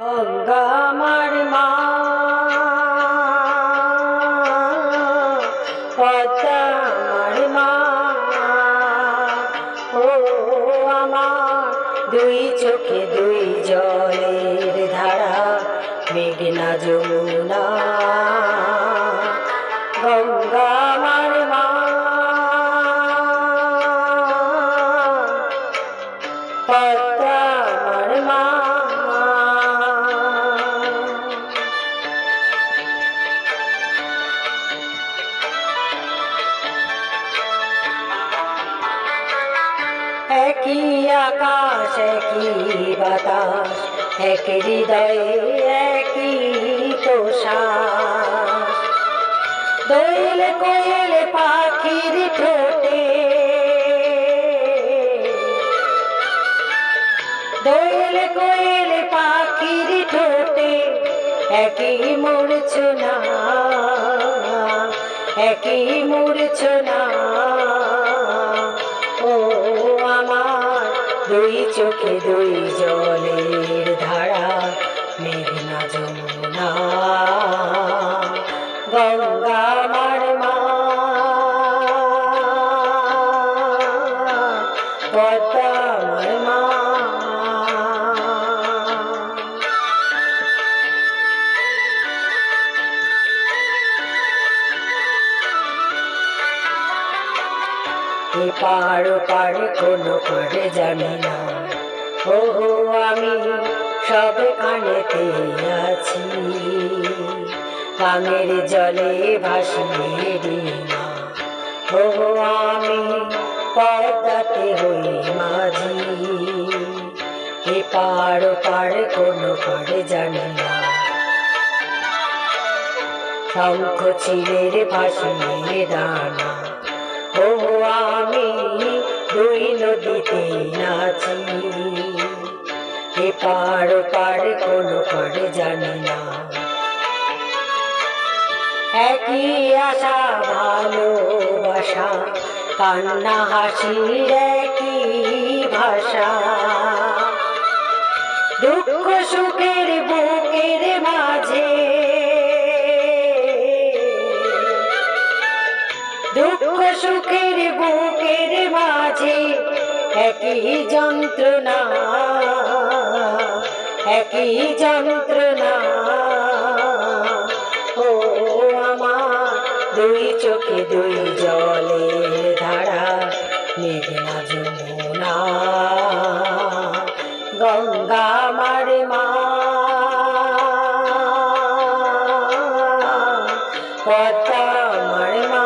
গঙ্গা আমার মা, পদ্মা আমার মা, ও আমার দুই চোখে দুই জলের ধারা, মেঘনা যমুনা। গঙ্গা আমার মা, পদ্মা আমার মা। একই আকাশ একই বাতাস, এক হৃদয়ে একই তোষাস। দোয়েল কোয়েল পাখির ঠোঁটে, দোয়েল কোয়েল পাখির ঠোঁটে একই মূর্ছনা, একই মূর্ছনা। ও আমার দুই চোখে দুই জলের ধারা, মেঘনা যমুনা। গঙ্গা আমার মা, পদ্মা আমার মা। এপার ওপার কোনো করে জানি না, ও আমি সব কানেতে আছি। গাঙের জলে ভাসিয়ে না, ও আমি পদ্মাতে হই মাঝি। এপার ওপার কোনো করে জানি না, শঙ্খ চিলের ভাসিয়ে দানা। ও আমি দুই নদীতে নাচি, এপার ওপার কোনো করে জানি না। একই আশা ভালোবাসা, কান্না হাসির একই ভাষা। দুঃখ সুখের বুকের মাঝে, দুঃখ সুখের বুকের মাঝে একই যন্ত্রণা, একই যন্ত্রণা। ও আমার দুই চোখে দুই জলের ধারা, মেঘনা যমুনা। গঙ্গা আমার মা, পদ্মা আমার মা।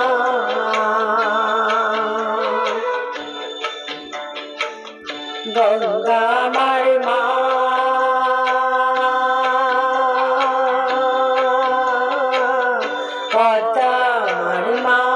গঙ্গা আমার মা, পদ্মা আমার মা।